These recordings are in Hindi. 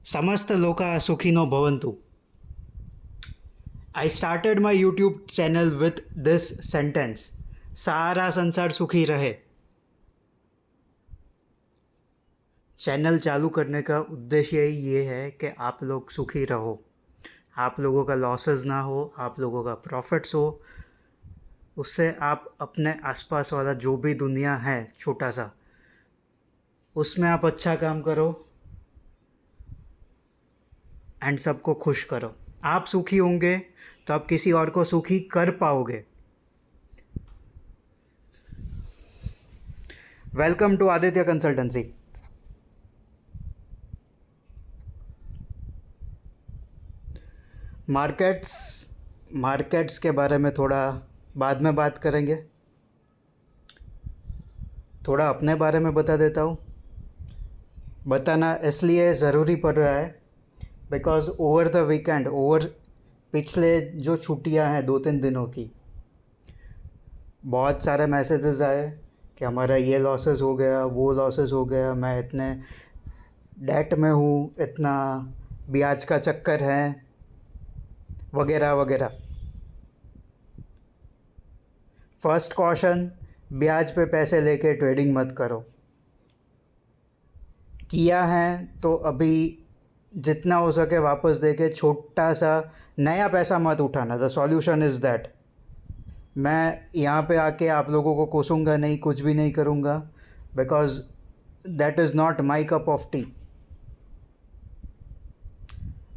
समस्त लोका सुखिनो भवन्तु. I started my YouTube channel with this sentence. सारा संसार सुखी रहे. चैनल चालू करने का उद्देश्य ये है कि आप लोग सुखी रहो, आप लोगों का लॉसेस ना हो, आप लोगों का प्रॉफिट्स हो. उससे आप अपने आसपास वाला जो भी दुनिया है छोटा सा, उसमें आप अच्छा काम करो एंड सबको खुश करो. आप सुखी होंगे तो आप किसी और को सुखी कर पाओगे. Welcome to Aditya consultancy. Markets के बारे में थोड़ा बाद में बात करेंगे. थोड़ा अपने बारे में बता देता हूँ. बताना इसलिए ज़रूरी पड़ रहा है बिकॉज़ ओवर द वीकेंड, पिछले जो छुट्टियां हैं 2-3 दिनों की, बहुत सारे मैसेजेस आए कि हमारा ये लॉसेस हो गया, वो लॉसेस हो गया, मैं इतने डेट में हूँ, इतना ब्याज का चक्कर है, वगैरह वगैरह. फर्स्ट कॉशन, ब्याज पे पैसे लेके ट्रेडिंग मत करो. किया है तो अभी जितना हो सके वापस देके छोटा सा नया पैसा मत उठाना. The solution is that. मैं यहाँ पे आके आप लोगों को कोसूंगा नहीं, कुछ भी नहीं करूँगा, because that is not my cup of tea.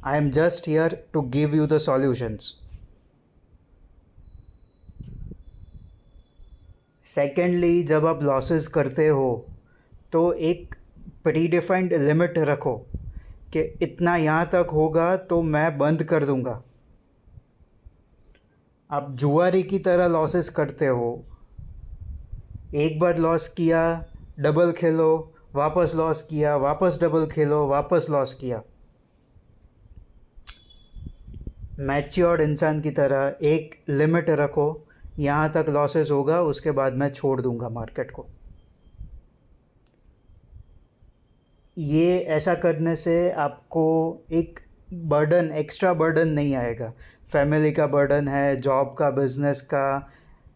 I am just here to give you the solutions. Secondly, जब आप लॉसेस करते हो तो एक प्री डिफाइंड लिमिट रखो कि इतना यहाँ तक होगा तो मैं बंद कर दूँगा. आप जुआरी की तरह लॉसेस करते हो. एक बार लॉस किया, डबल खेलो, वापस लॉस किया, वापस डबल खेलो, वापस लॉस किया. मैच्योर्ड इंसान की तरह एक लिमिट रखो, यहाँ तक लॉसेस होगा, उसके बाद मैं छोड़ दूँगा मार्केट को. ये ऐसा करने से आपको एक बर्डन, एक्स्ट्रा बर्डन नहीं आएगा. फैमिली का बर्डन है, जॉब का, बिजनेस का,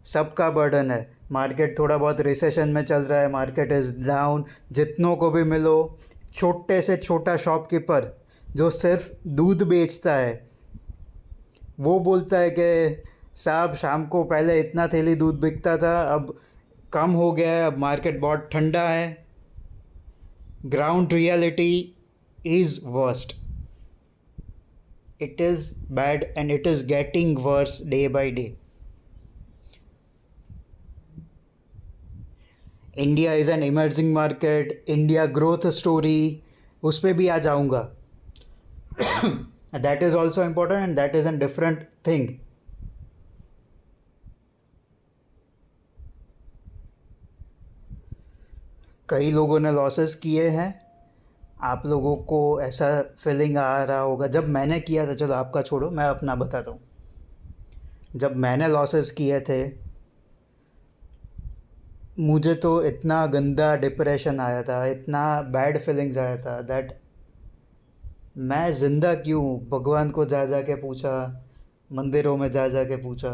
सबका बर्डन है. मार्केट थोड़ा बहुत रिसेशन में चल रहा है, मार्केट इज़ डाउन. जितनों को भी मिलो, छोटे से छोटा शॉपकीपर जो सिर्फ दूध बेचता है, वो बोलता है कि साहब शाम को पहले इतना थैली दूध बिकता था, अब कम हो गया है, अब मार्केट बहुत ठंडा है. Ground reality is worst. It is bad and it is getting worse day by day. India is an emerging market. India growth story, उस पर भी आ जाऊँगा. That is also important and that is a different thing. कई लोगों ने लॉसेस किए हैं. आप लोगों को ऐसा फीलिंग आ रहा होगा. जब मैंने किया था, चलो आपका छोड़ो, मैं अपना बताता हूँ. जब मैंने लॉसेस किए थे, मुझे तो इतना गंदा डिप्रेशन आया था, इतना बैड फीलिंग्स आया था दैट मैं ज़िंदा क्यों हूँ. भगवान को जा जा के पूछा, मंदिरों में जा जा के पूछा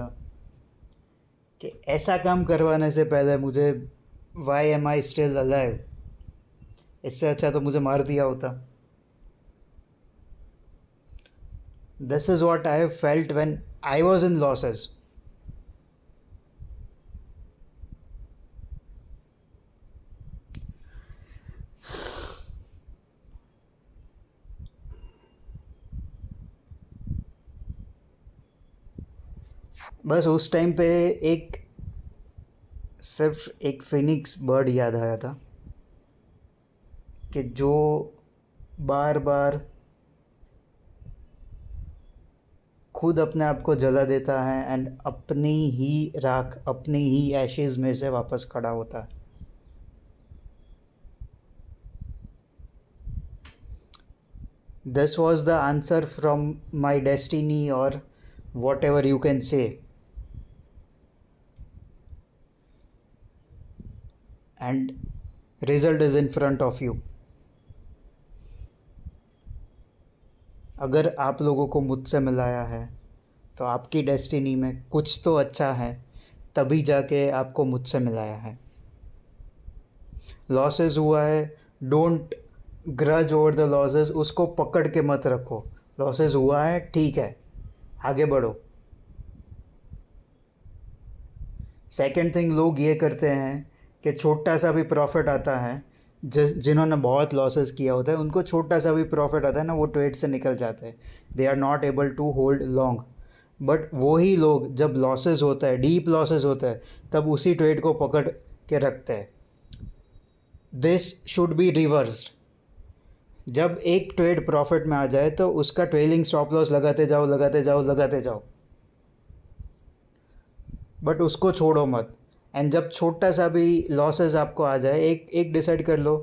कि ऐसा काम करवाने से पहले मुझे why am I still alive. इससे अच्छा तो मुझे मार दिया होता. This is what I have felt when I was in losses. बस उस टाइम पे सिर्फ एक फिनिक्स बर्ड याद आया था कि जो बार बार खुद अपने आप को जला देता है एंड अपनी ही राख, अपनी ही एशेज़ में से वापस खड़ा होता है. This was the answer from my destiny or whatever you can say. And result is in front of you. अगर आप लोगों को मुझसे मिलाया है तो आपकी डेस्टिनी में कुछ तो अच्छा है, तभी जाके आपको मुझसे मिलाया है। लॉसेस हुआ है, don't grudge over the losses, उसको पकड़ के मत रखो। लॉसेस हुआ है, ठीक है, आगे बढ़ो। सेकंड थिंग, लोग ये करते हैं कि छोटा सा भी प्रॉफिट आता है, जिन्होंने बहुत लॉसेस किया होता है उनको छोटा सा भी प्रॉफिट आता है ना, वो ट्रेड से निकल जाते हैं। They are not able to hold long. But वही लोग जब लॉसेस होता है, डीप लॉसेस होता है, तब उसी ट्रेड को पकड़ के रखते हैं। This should be reversed. जब एक ट्रेड प्रॉफिट में आ जाए तो उसका ट्रेलिंग स्टॉप लॉस लगाते जाओ, लगाते जाओ, लगाते जाओ, बट उसको छोड़ो मत। एंड जब छोटा सा भी लॉसेस आपको आ जाए, एक एक डिसाइड कर लो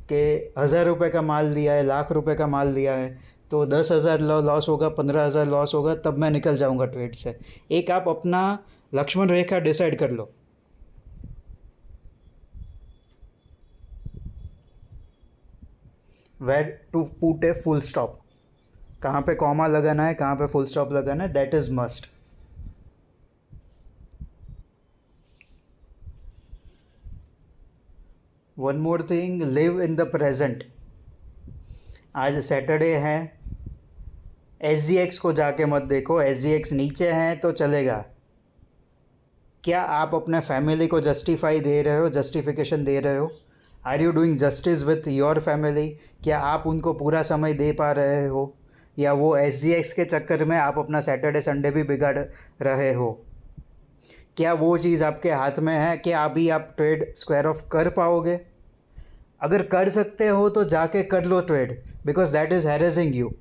कि 1,000 रुपये का माल लिया है, 1,00,000 रुपये का माल लिया है, तो 10,000 लॉस होगा, 15,000 लॉस होगा, तब मैं निकल जाऊंगा ट्रेड से। एक आप अपना लक्ष्मण रेखा डिसाइड कर लो। Where to put a full stop, कहाँ पे कॉमा लगाना है, कहाँ पे फुल स्टॉप लगाना है, that is must. One more thing, live in the present. आज सैटरडे है, SGX को जाके मत देखो। SGX नीचे है तो चलेगा। क्या आप अपने फैमिली को जस्टिफाई दे रहे हो, जस्टिफिकेशन दे रहे हो? Are you doing justice with your family? क्या आप उनको पूरा समय दे पा रहे हो, या वो SGX के चक्कर में आप अपना सैटरडे संडे भी बिगाड़ रहे हो? क्या वो चीज़ आपके हाथ में है कि अभी आप ट्रेड स्क्वायर ऑफ कर पाओगे? अगर कर सकते हो तो जाके कर लो trade, because that is harassing you.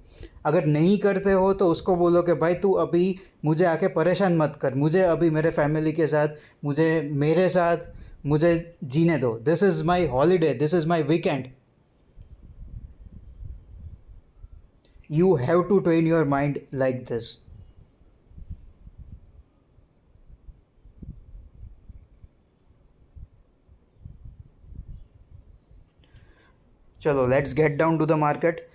अगर नहीं करते हो तो उसको बोलो कि भाई तू अभी मुझे आके परेशान मत कर, मुझे अभी मेरे फैमिली के साथ, मुझे मेरे साथ मुझे जीने दो। This is my holiday, this is my weekend. You have to train your mind like this. चलो, let's get down to the market.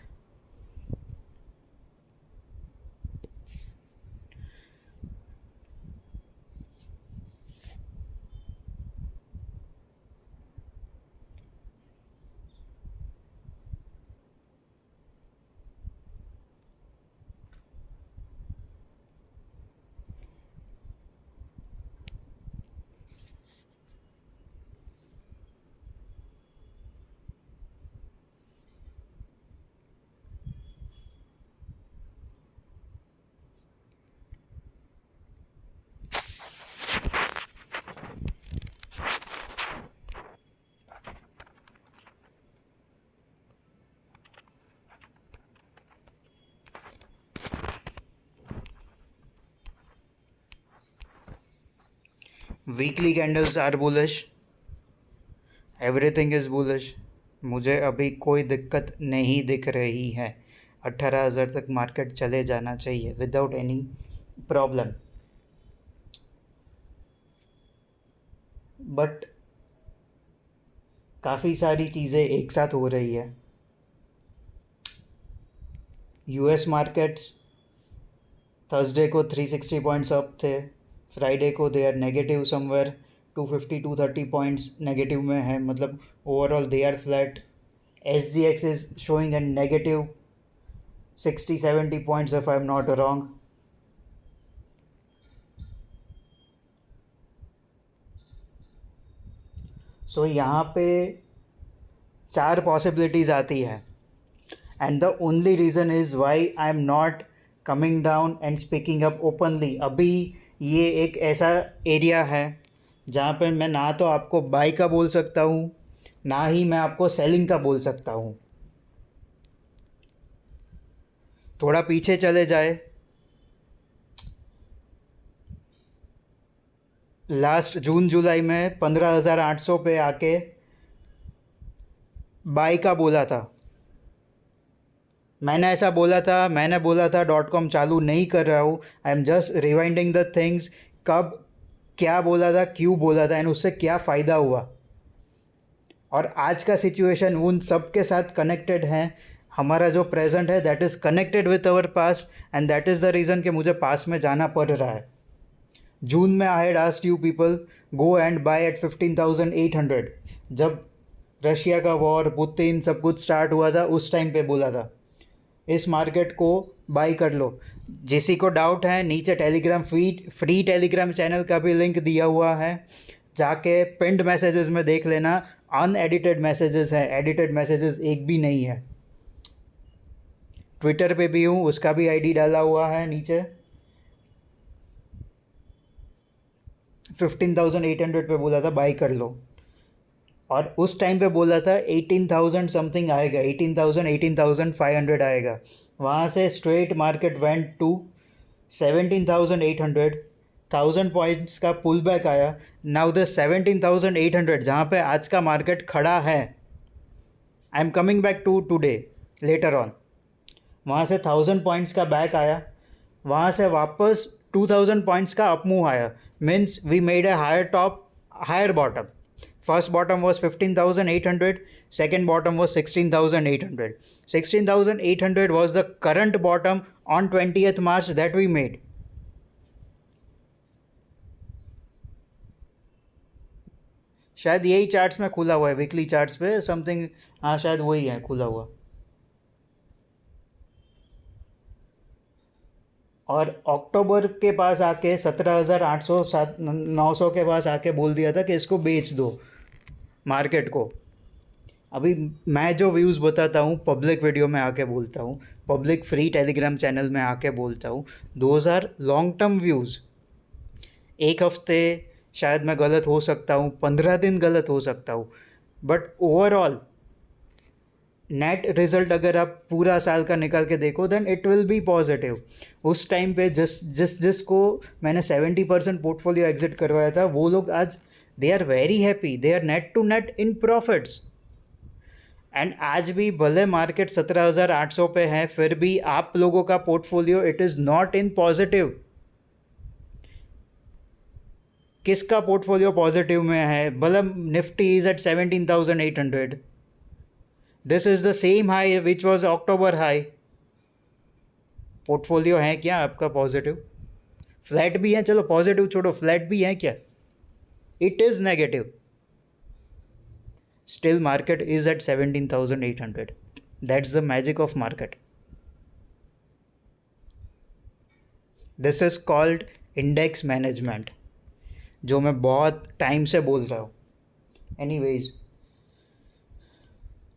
Weekly candles are bullish, everything is bullish. मुझे अभी कोई दिक्कत नहीं दिख रही है। 18,000 तक मार्केट चले जाना चाहिए विदाउट एनी प्रॉब्लम। बट काफ़ी सारी चीज़ें एक साथ हो रही है। US मार्केट्स थर्सडे को 360 पॉइंट्स अप थे, फ्राइडे को they are negative somewhere, 250-230 points negative में है, मतलब overall they are flat. SGX is showing an negative 60-70 points if I am not wrong. So यहाँ पे 4 पॉसिबिलिटीज़ आती है, and the only reason is why I am not coming down and speaking up openly. अभी ये एक ऐसा एरिया है जहाँ पर मैं ना तो आपको बाई का बोल सकता हूँ, ना ही मैं आपको सेलिंग का बोल सकता हूँ। थोड़ा पीछे चले जाए, लास्ट जून जुलाई में 15,800 पे आके बाई का बोला था। मैंने बोला था .com चालू नहीं कर रहा हूँ, I am just rewinding the things. कब क्या बोला था, क्यों बोला था, एंड उससे क्या फ़ायदा हुआ। और आज का सिचुएशन उन सब के साथ कनेक्टेड है। हमारा जो प्रेजेंट है that is connected with our past and that is the reason कि मुझे पास्ट में जाना पड़ रहा है. जून में I had asked you people go and buy at 15,800. जब रशिया का वॉर, पुतिन, सब कुछ स्टार्ट हुआ था उस टाइम पे बोला था इस मार्केट को बाई कर लो. जिसी को डाउट है नीचे टेलीग्राम फ्री टेलीग्राम चैनल का भी लिंक दिया हुआ है, जाके पिंड मैसेजेस में देख लेना. अनएडिटेड मैसेजेस हैं, एडिटेड मैसेजेस एक भी नहीं है. ट्विटर पे भी हूँ, उसका भी आईडी डाला हुआ है नीचे. 15,800 पे बोला था बाई कर लो और उस टाइम पे बोला था 18,000 समथिंग आएगा, 18,000 18,500 आएगा. वहाँ से straight market went to 17,800. 1,000 points का पुल बैक आया. नाउ द 17,800 जहाँ पे आज का मार्केट खड़ा है, I am coming back to today later on. वहाँ से 1,000 पॉइंट्स का बैक आया, वहाँ से वापस 2,000 पॉइंट्स का अप मूव आया. Means we made a higher top higher bottom. First bottom was 15,800, second bottom was 16,800. 16,800 was the current bottom on 20th March that we made. शायद यही चार्ट्स में खुला हुआ है, वीकली चार्ट्स पे समथिंग. हाँ शायद वही है खुला हुआ. और अक्टूबर के पास आके 17,800 900 के पास आके बोल दिया था कि इसको बेच दो मार्केट को. अभी मैं जो व्यूज़ बताता हूँ पब्लिक वीडियो में आके बोलता हूँ, पब्लिक फ्री टेलीग्राम चैनल में आके बोलता हूँ, those are long term views. एक हफ्ते शायद मैं गलत हो सकता हूँ, 15 दिन गलत हो सकता हूँ, बट ओवरऑल नेट रिजल्ट अगर आप पूरा साल का निकाल के देखो then it will be positive. उस टाइम पे जिसको मैंने 70% पोर्टफोलियो एग्जिट करवाया था वो लोग आज they are very happy, they are net to net in profits. And आज भी भले मार्केट 17,800 पे है, फिर भी आप लोगों का portfolio it is not in positive. किसका पोर्टफोलियो पॉजिटिव में है? भले Nifty is at 17,800. This is the same high which was October high. Portfolio है क्या आपका पॉजिटिव? फ्लैट भी है, चलो पॉजिटिव छोड़ो, फ्लैट भी है क्या? It is negative. Still market is at 17,800. That's the magic of market. This is called index management, जो मैं बहुत टाइम से बोल रहा हूँ. एनीवेज,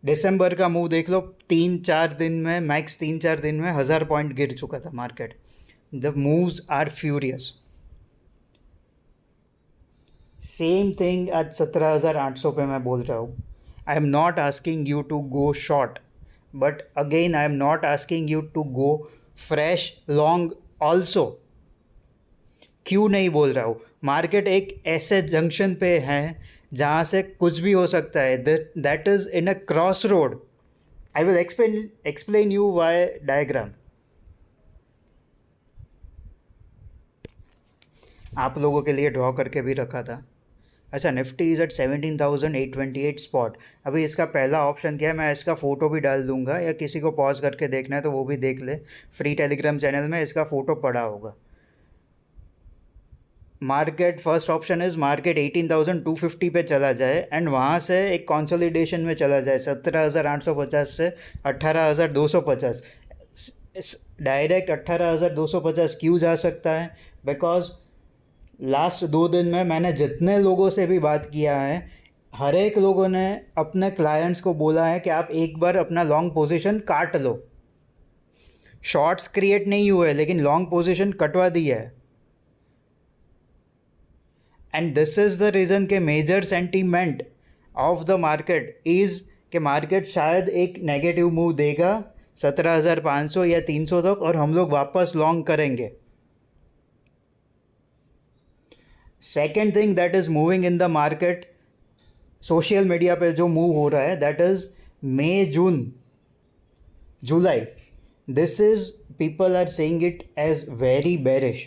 दिसंबर का मूव देख लो, 3-4 दिन में, मैक्स 3-4 दिन में 1,000 पॉइंट गिर चुका था मार्केट. The moves are furious. Same thing आज 17,800 पे मैं बोल रहा हूँ. I am not asking you to go short, but again I am not asking you to go fresh long also. क्यों नहीं बोल रहा हूँ? मार्केट एक ऐसे जंक्शन पे है जहाँ से कुछ भी हो सकता है. That is in a cross road. I will explain you why diagram. आप लोगों के लिए ड्रॉ करके भी रखा था. अच्छा, निफ्टी इज़ एट 17,828 स्पॉट. अभी इसका पहला ऑप्शन क्या है, मैं इसका फ़ोटो भी डाल दूंगा, या किसी को पॉज करके देखना है तो वो भी देख ले. फ्री टेलीग्राम चैनल में इसका फ़ोटो पड़ा होगा. Market first option is market 18,250 पे चला जाए एंड वहाँ से एक कंसोलिडेशन में चला जाए 17,850 से 18,250. डायरेक्ट 18,250 क्यों जा सकता है? बिकॉज लास्ट 2 दिन में मैंने जितने लोगों से भी बात किया है, हर एक लोगों ने अपने क्लाइंट्स को बोला है कि आप एक बार अपना लॉन्ग पोजीशन काट लो. शॉर्ट्स क्रिएट नहीं हुए लेकिन लॉन्ग पोजीशन कटवा दी है. And this is the reason के major sentiment of the market is कि मार्केट शायद एक नेगेटिव मूव देगा 17,500 या 300 तक और हम लोग वापस लॉन्ग करेंगे. Second thing that is moving in the market, social media पे जो मूव हो रहा है, that is May, June, July. This is people are saying it as very bearish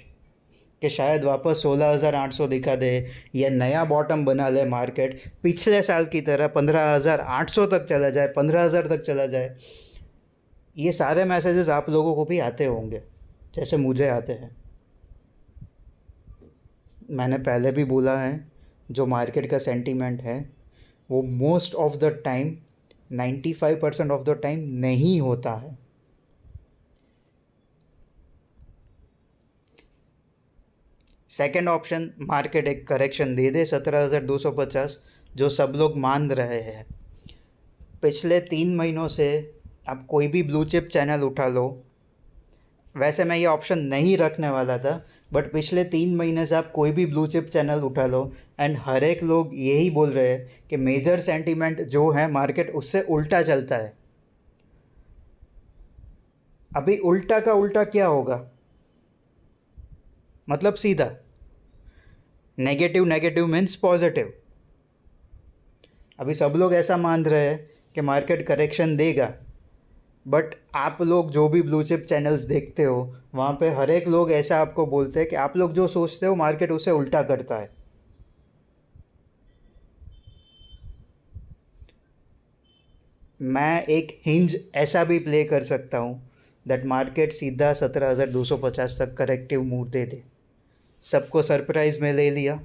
कि शायद वापस 16,800 दिखा दे या नया बॉटम बना ले मार्केट, पिछले साल की तरह 15,800 तक चला जाए, 15,000 तक चला जाए. ये सारे मैसेजेस आप लोगों को भी आते होंगे जैसे मुझे आते हैं। मैंने पहले भी बोला है, जो मार्केट का सेंटीमेंट है वो most of the time 95% of the time नहीं होता है। सेकंड ऑप्शन, मार्केट एक करेक्शन दे दे 17,250, जो सब लोग मान रहे हैं। पिछले 3 महीनों से आप कोई भी ब्लू चिप चैनल उठा लो, वैसे मैं ये ऑप्शन नहीं रखने वाला था, बट पिछले 3 महीने से आप कोई भी ब्लू चिप चैनल उठा लो एंड हर एक लोग यही बोल रहे हैं कि मेजर सेंटीमेंट जो है मार्केट उससे उल्टा चलता है। अभी उल्टा का उल्टा क्या होगा? मतलब सीधा नेगेटिव नेगेटिव मीन्स पॉजिटिव। अभी सब लोग ऐसा मान रहे हैं कि मार्केट करेक्शन देगा, बट आप लोग जो भी ब्लू चिप चैनल्स देखते हो वहाँ पे हर एक लोग ऐसा आपको बोलते हैं कि आप लोग जो सोचते हो मार्केट उसे उल्टा करता है। मैं एक हिंज ऐसा भी प्ले कर सकता हूँ दैट मार्केट सीधा 17,250 तक करेक्टिव मूव दे दे। सबको सरप्राइज में ले लिया।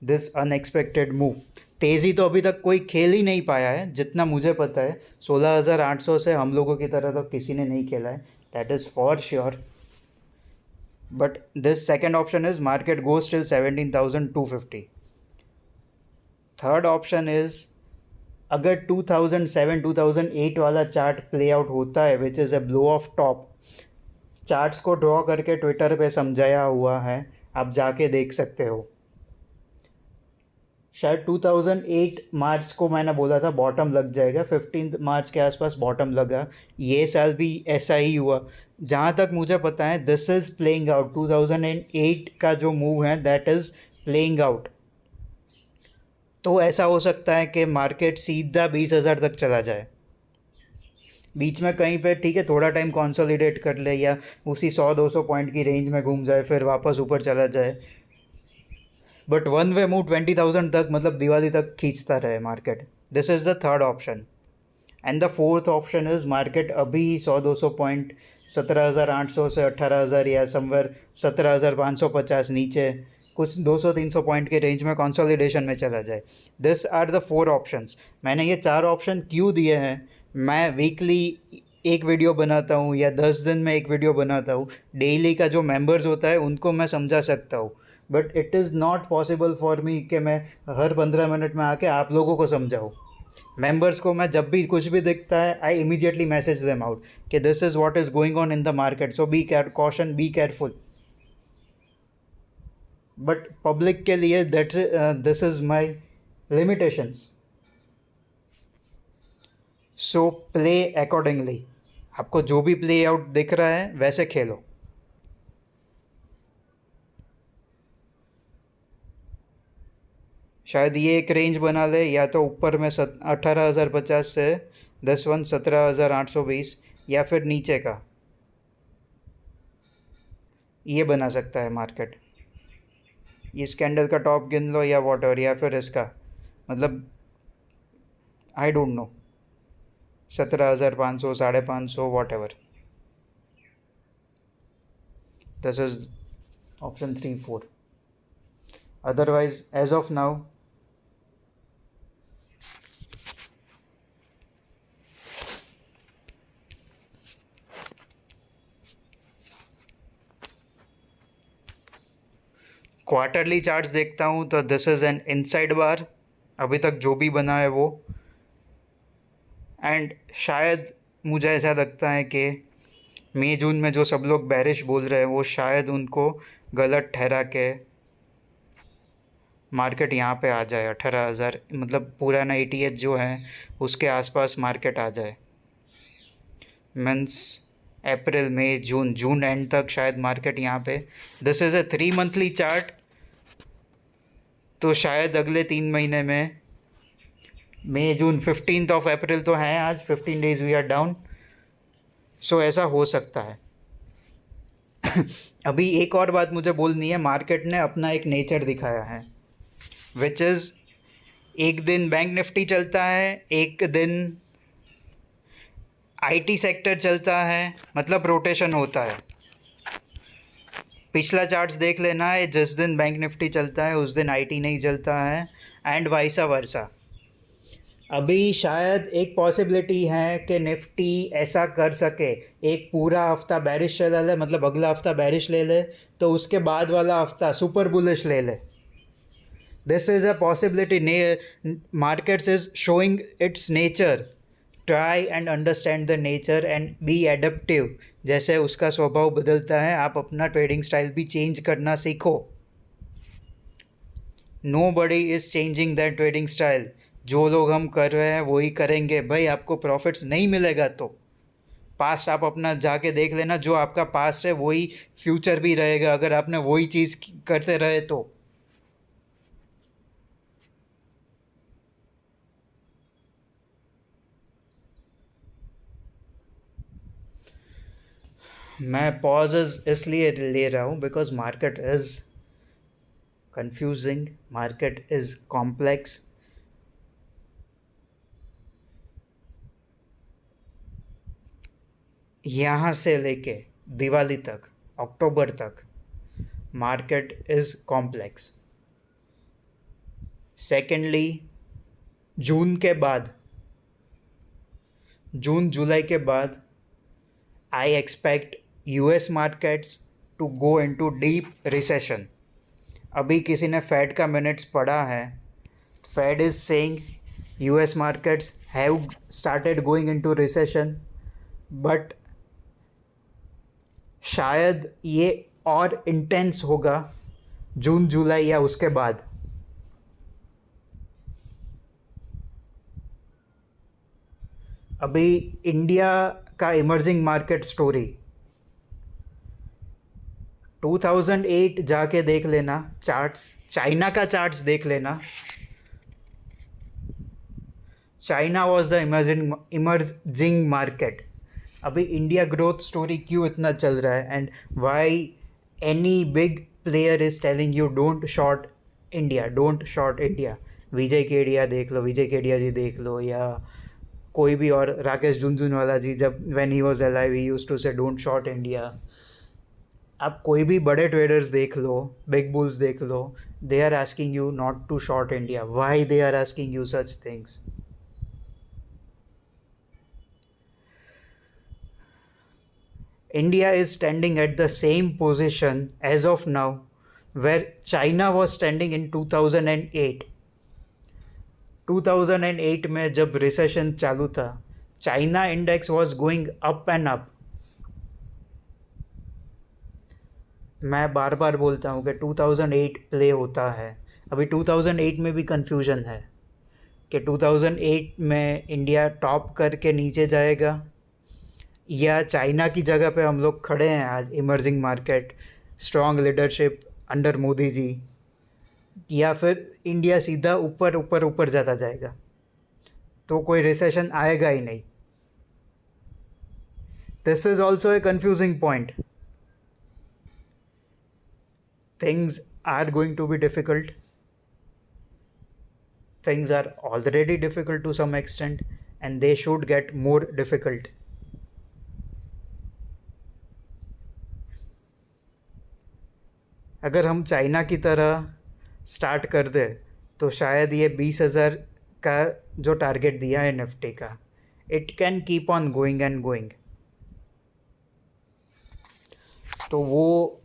दिस अनएक्सपेक्टेड मूव, तेज़ी तो अभी तक कोई खेल ही नहीं पाया है जितना मुझे पता है। 16,800 से हम लोगों की तरह तो किसी ने नहीं खेला है, that is for sure. But this second option is market goes till 17,250। Third option is, अगर 2007-2008 वाला चार्ट प्ले आउट होता है which is a blow of top, charts को ड्रॉ करके ट्विटर पे समझाया हुआ है, आप जाके देख सकते हो। शायद 2008 मार्च को मैंने बोला था बॉटम लग जाएगा, 15 मार्च के आसपास बॉटम लगा। ये साल भी ऐसा ही हुआ। जहाँ तक मुझे पता है दिस इज़ प्लेइंग आउट, 2008 का जो मूव है दैट इज़ प्लेइंग आउट। तो ऐसा हो सकता है कि मार्केट सीधा 20,000 तक चला जाए, बीच में कहीं पे ठीक है थोड़ा टाइम कंसोलिडेट कर ले या उसी 100-200 पॉइंट की रेंज में घूम जाए, फिर वापस ऊपर चला जाए। बट वन वे मूव 20,000 तक, मतलब दिवाली तक खींचता रहे market. This is the third option. And the fourth option is market अभी 100-200 पॉइंट 17,800 से 18,000 या समवेयर 17,550 नीचे कुछ 200-300 पॉइंट के रेंज में कंसोलिडेशन में चला जाए। This are the 4 options. मैंने ये 4 ऑप्शन क्यों दिए हैं? मैं वीकली एक वीडियो बनाता हूँ या 10 दिन में एक वीडियो बनाता हूँ। डेली का जो मेंबर्स होता है उनको मैं समझा सकता हूँ, but it is not possible for me कि मैं हर 15 मिनट में आके आप लोगों को समझाऊँ। मेंबर्स को मैं जब भी कुछ भी दिखता है I immediately message them out कि this is what is going on in the market, so be caution, be careful. But public के लिए that this is my limitations. So play accordingly. आपको जो भी प्ले आउट दिख रहा है वैसे खेलो। शायद ये एक रेंज बना ले, या तो ऊपर में 18,050 से 17,820, या फिर नीचे का ये बना सकता है मार्केट। इस कैंडल का टॉप गिन लो या वॉट, या फिर इसका, मतलब I don't know, 17,500, 550, whatever. This is option 3-4। Otherwise as of now quarterly charts देखता हूँ तो this is an inside bar, अभी तक जो भी बना है वो। एंड शायद मुझे ऐसा लगता है कि मई जून में जो सब लोग बैरिश बोल रहे हैं वो शायद उनको गलत ठहरा के मार्केट यहाँ पे आ जाए 18,000, मतलब पुराना ETH जो है उसके आसपास मार्केट आ जाए। Means April May June, June and तक शायद मार्केट यहाँ पे। This is a 3 monthly chart, तो शायद अगले 3 महीने में मई जून, 15th ऑफ अप्रैल तो है आज, 15 डेज वी आर डाउन, सो ऐसा हो सकता है। अभी एक और बात मुझे बोलनी है, मार्केट ने अपना एक नेचर दिखाया है विच इज़, एक दिन बैंक निफ्टी चलता है, एक दिन आईटी सेक्टर चलता है मतलब रोटेशन होता है। पिछला चार्ट्स देख लेना है, जिस दिन बैंक निफ्टी चलता है उस दिन आईटी नहीं चलता है, एंड वाइसा वर्सा। अभी शायद एक पॉसिबिलिटी है कि निफ्टी ऐसा कर सके, एक पूरा हफ्ता बैरिश चला ले, मतलब अगला हफ्ता बैरिश ले ले तो उसके बाद वाला हफ्ता सुपर बुलिश ले ले। This is a possibility. Markets is showing its nature. Try and understand the nature and be adaptive. जैसे उसका स्वभाव बदलता है, आप अपना ट्रेडिंग स्टाइल भी चेंज करना सीखो। Nobody is changing that trading style. जो लोग हम कर रहे हैं वही करेंगे। भाई आपको प्रॉफिट्स नहीं मिलेगा तो पास्ट आप अपना जाके देख लेना, जो आपका पास्ट है वही फ्यूचर भी रहेगा अगर आपने वही चीज़ करते रहे तो। मैं पॉजेज इसलिए ले रहा हूँ because market is confusing, market is complex. यहाँ से लेके दिवाली तक, अक्टूबर तक market is complex. Secondly, June के बाद, जून जुलाई के बाद I expect US markets to go into deep recession. अभी किसी ने फेड का मिनट्स पढ़ा है, Fed is saying US markets have started going into recession, but शायद ये और इंटेंस होगा जून जुलाई या उसके बाद। अभी इंडिया का इमर्जिंग मार्केट स्टोरी 2008 जाके देख लेना चार्ट्स, चाइना का चार्ट्स देख लेना। China was the emerging market. अभी इंडिया ग्रोथ स्टोरी क्यों इतना चल रहा है, and why any big player is telling you don't short India, don't short India. Vijay Kedia देख लो, विजय केडिया जी देख लो, या कोई भी और, राकेश झुनझुनवाला जी, जब when he was alive he used to say don't short India. आप कोई भी बड़े ट्रेडर्स देख लो, बिग बुल्स देख लो, they are asking you not to short India. Why they are asking you such things? India is standing at the same position as of now where China was standing in 2008. 2008 में जब रिसेशन चालू था, China index was going up and up. मैं बार बार बोलता हूँ कि 2008 प्ले होता है। अभी 2008 में भी कन्फ्यूजन है कि 2008 में इंडिया टॉप करके नीचे जाएगा या चाइना की जगह पे हम लोग खड़े हैं आज, emerging market, strong leadership under Modi ji, या फिर इंडिया सीधा ऊपर ऊपर ऊपर जाता जाएगा। तो कोई रिसेशन आएगा ही नहीं। This is also a confusing point. Things are going to be difficult, things are already difficult to some extent, and they should get more difficult. अगर हम चाइना की तरह स्टार्ट कर दे तो शायद ये 20,000 का जो टारगेट दिया है निफ्टी का, it can keep on going and going, तो वो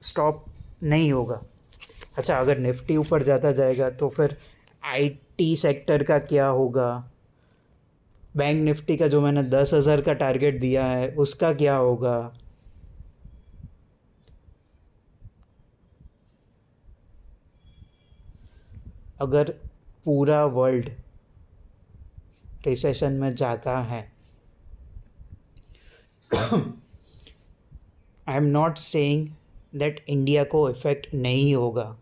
स्टॉप नहीं होगा। अच्छा, अगर निफ्टी ऊपर जाता जाएगा तो फिर आईटी सेक्टर का क्या होगा? बैंक निफ्टी का जो मैंने 10,000 का टारगेट दिया है उसका क्या होगा? अगर पूरा वर्ल्ड रिसेशन में जाता है, I am not saying that India को इफ़ेक्ट नहीं होगा।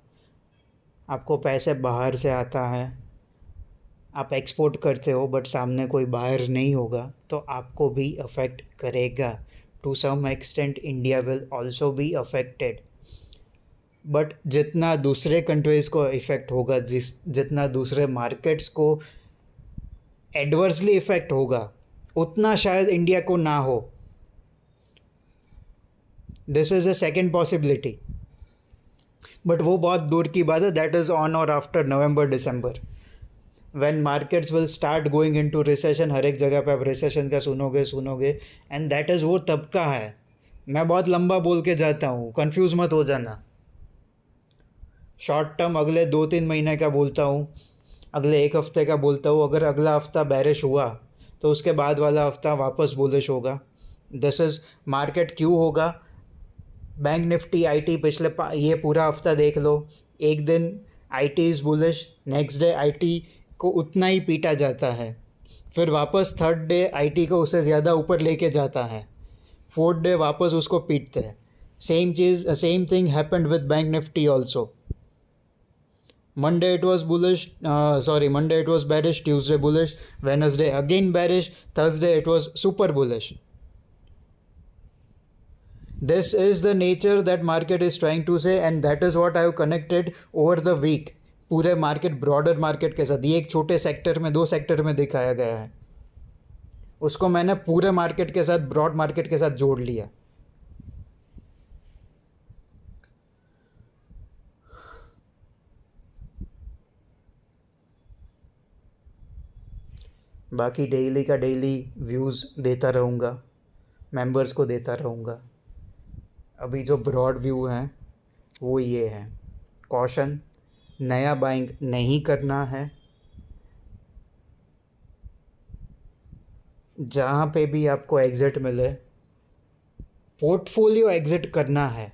आपको पैसे बाहर से आता है, आप एक्सपोर्ट करते हो, बट सामने कोई बायर नहीं होगा तो आपको भी अफेक्ट करेगा। To some extent India will also be affected, but जितना दूसरे कंट्रीज़ को इफ़ेक्ट होगा, जितना दूसरे मार्केट्स को एडवर्सली इफ़ेक्ट होगा, उतना शायद इंडिया को ना हो. This is a second possibility, but वो बहुत दूर की बात है. That is on or after November December, when markets will start going into recession. हर एक जगह पे आप रिसेशन का सुनोगे, एंड दैट इज़ वो तब का है. मैं बहुत लंबा बोल के जाता हूँ, कंफ्यूज मत हो जाना. शॉर्ट टर्म अगले 2-3 महीने का बोलता हूँ, अगले 1 हफ्ते का बोलता हूँ. अगर अगला हफ्ता बैरिश हुआ तो उसके बाद वाला हफ्ता वापस बुलिश होगा. दिस इज़ मार्केट क्यों होगा. बैंक निफ्टी आईटी पिछले ये पूरा हफ्ता देख लो. एक दिन IT is bullish, next day IT को उतना ही पीटा जाता है, फिर वापस थर्ड डे आईटी को उससे ज़्यादा ऊपर लेके जाता है, फोर्थ डे वापस उसको पीटते हैं. Same thing happened with bank Nifty also. Monday it was bullish, Monday it was bearish, Tuesday bullish, Wednesday again bearish, Thursday it was super bullish. This is the nature that market is trying to say, and that is what I have connected over the week. पूरे मार्केट, ब्रॉडर मार्केट के साथ, ये एक छोटे सेक्टर में, 2 सेक्टर में दिखाया गया है, उसको मैंने पूरे मार्केट के साथ, ब्रॉड मार्केट के साथ जोड़ लिया. बाकी डेली का डेली व्यूज़ देता रहूँगा, मेंबर्स को देता रहूँगा. अभी जो ब्रॉड व्यू हैं वो ये है. कॉशन, नया बाइंग नहीं करना है. जहाँ पे भी आपको एग्ज़िट मिले, पोर्टफोलियो एग्ज़िट करना है.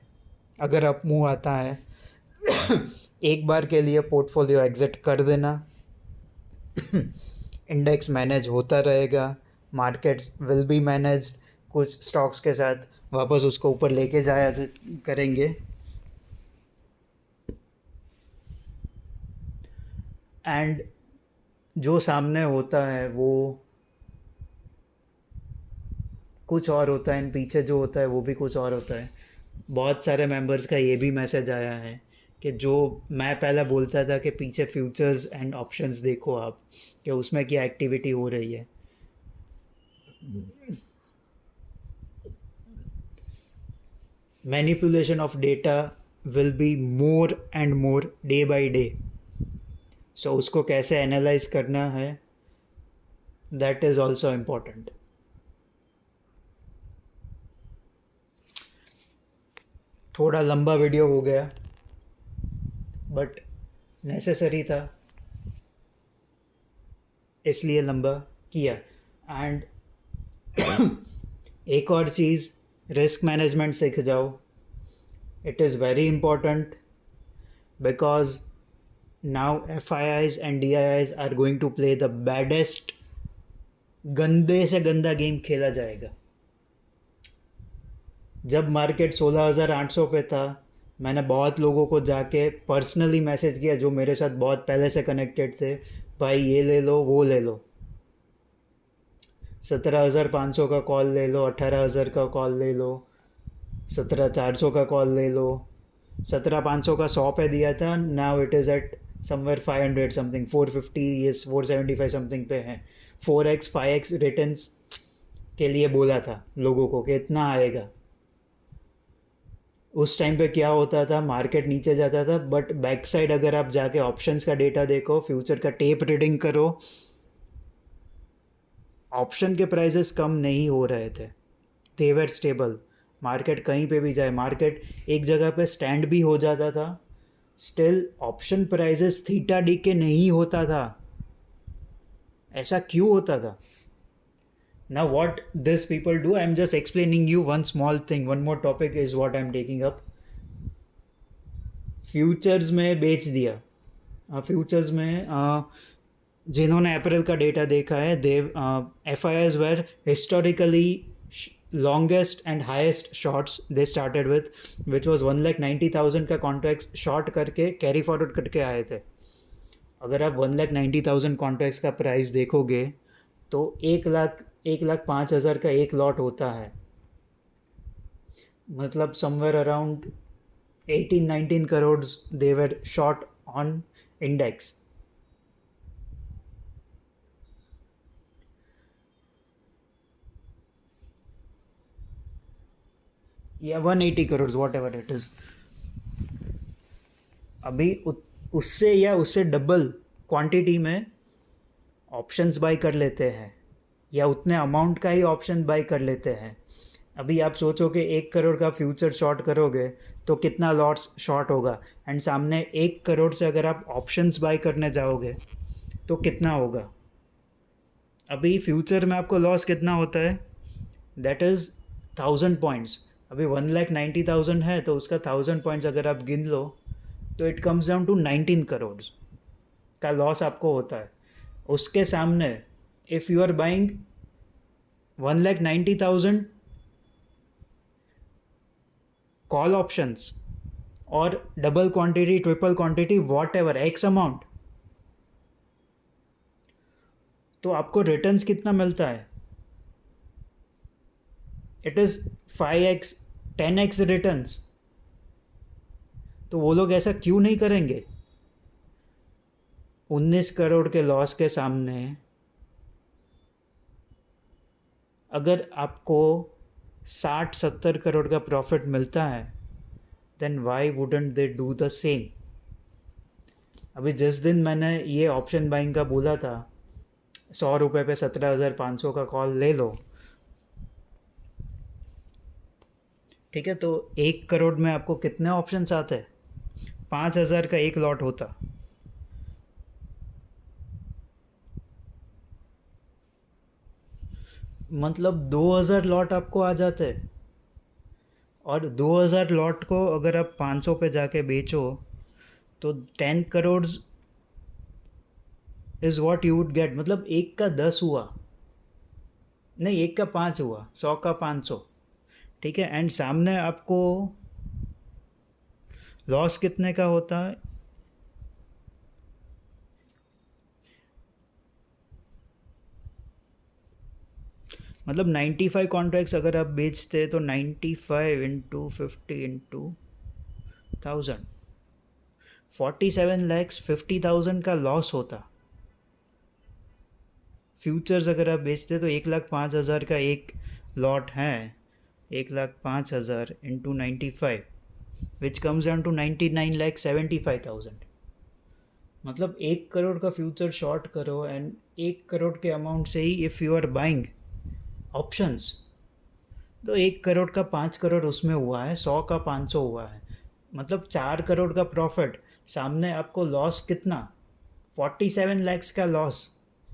अगर अप मूव आता है एक बार के लिए पोर्टफोलियो एग्ज़िट कर देना. इंडेक्स मैनेज होता रहेगा, मार्केट्स विल बी मैनेज्ड. कुछ स्टॉक्स के साथ वापस उसको ऊपर लेके जाया करेंगे. एंड जो सामने होता है वो कुछ और होता है, एंड पीछे जो होता है वो भी कुछ और होता है. बहुत सारे मेंबर्स का ये भी मैसेज आया है कि जो मैं पहले बोलता था कि पीछे फ्यूचर्स एंड ऑप्शंस देखो आप, कि उसमें क्या एक्टिविटी हो रही है. Manipulation of data will be more and more day by day. So उसको कैसे एनालाइज करना है, दैट इज़ ऑल्सो इम्पॉर्टेंट. थोड़ा लंबा वीडियो हो गया, बट नेसेसरी था इसलिए लंबा किया. एंड एक और चीज़, रिस्क मैनेजमेंट सीख जाओ. It is very important because now FIIs and DIIs are going to play the baddest. गंदे से गंदा गेम खेला जाएगा. जब मार्केट 16,800 पे था, मैंने बहुत लोगों को जाके पर्सनली मैसेज किया जो मेरे साथ बहुत पहले से कनेक्टेड थे, भाई ये ले लो वो ले लो. 17,500 का कॉल ले लो, 18,000 का कॉल ले लो, 17,400 का कॉल ले लो. 17,500 का 100 पे दिया था, now it is eight somewhere 500 something, 450 ये 475 समथिंग पे है. 4x 5x रिटर्न्स के लिए बोला था लोगों को कि इतना आएगा. उस टाइम पे क्या होता था, मार्केट नीचे जाता था, बट बैक साइड अगर आप जाके ऑप्शंस का डेटा देखो, फ्यूचर का टेप रीडिंग करो, ऑप्शन के प्राइसेस कम नहीं हो रहे थे. दे वर स्टेबल. मार्केट कहीं पे भी जाए, मार्केट एक जगह पे स्टैंड भी हो जाता था, still option prices theta D के नहीं होता था. ऐसा क्यों होता था? Now what this people do, I'm just explaining you one small thing. One more topic is what I'm taking up. Futures में बेच दिया. फ्यूचर्स में जिन्होंने अप्रैल का डेटा देखा है, देव FIIs were historically longest and highest shorts they started with, which was 1,90,000 का कॉन्ट्रैक्ट्स शॉर्ट करके कैरी फॉरवर्ड करके आए थे. अगर आप 1,90,000 कॉन्ट्रैक्ट्स का प्राइस देखोगे तो 1,05,000 का एक लॉट होता है. मतलब somewhere around 18-19 crore they were short on index. या 180 crore, what ever it is. अभी उससे या उससे डबल क्वांटिटी में ऑप्शंस बाई कर लेते हैं, या उतने अमाउंट का ही ऑप्शन बाई कर लेते हैं। अभी आप सोचो कि 1 करोड़ का फ्यूचर शॉर्ट करोगे तो कितना लॉट्स शॉर्ट होगा, एंड सामने 1 करोड़ से अगर आप ऑप्शंस बाई करने जाओगे तो कितना होगा। अभी फ्यूचर में आपको लॉस कितना होता है, दैट इज़ 1000 पॉइंट्स। अभी 1,90,000 है तो उसका 1000 पॉइंट्स अगर आप गिन लो तो it comes down to 19 crore का लॉस आपको होता है। उसके सामने if you are buying 1,90,000 call options or double quantity, triple quantity, whatever X amount, तो आपको रिटर्न्स कितना मिलता है, it is 5x 10x returns. तो वो लोग ऐसा क्यों नहीं करेंगे। 19 करोड़ के लॉस के सामने अगर आपको 60-70 करोड़ का प्रॉफिट मिलता है, then why wouldn't they do the same. अभी जिस दिन मैंने ये ऑप्शन बाइंग का बोला था, 100 रुपये पे 17,500 का कॉल ले लो, ठीक है, तो 1 करोड़ में आपको कितने ऑप्शंस आते हैं, 5,000 का एक लॉट होता। मतलब 2,000 लॉट आपको आ जाते हैं, और 2,000 लॉट को अगर आप 500 पे जाके बेचो तो 10 crore is what you would get. मतलब 1 का 10 हुआ, नहीं 1 का 5 हुआ, 100 का 500, ठीक है। एंड सामने आपको लॉस कितने का होता है, मतलब 95 कॉन्ट्रैक्ट्स अगर आप बेचते तो 95 इंटू 50 इंटू 1000, 47,50,000 का लॉस होता। फ्यूचर्स अगर आप बेचते तो 1,05,000 का एक लॉट है, 1,05,000 into 95 which comes down to 99,75,000। मतलब 1 करोड़ का फ्यूचर शॉर्ट करो एंड 1 करोड़ के अमाउंट से ही if you are buying options, तो 1 करोड़ का 5 करोड़ उसमें हुआ है, 100 का 500 हुआ है, मतलब 4 करोड़ का प्रॉफिट। सामने आपको लॉस कितना, 47 लैक्स का लॉस,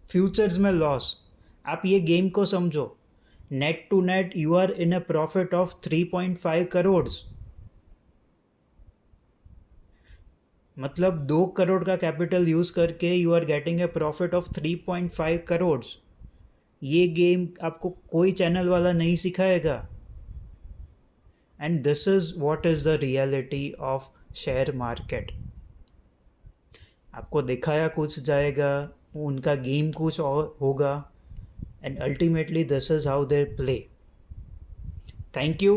फ्यूचर्स में लॉस। आप ये गेम को समझो, net to net you are in a profit of 3.5 crore. मतलब 2 करोड़ का कैपिटल यूज़ करके you are getting a profit of 3.5 crore. ये गेम आपको कोई चैनल वाला नहीं सिखाएगा, and this is what is the reality of share market. आपको दिखाया कुछ जाएगा, उनका गेम कुछ और होगा, and ultimately this is how they play. Thank you.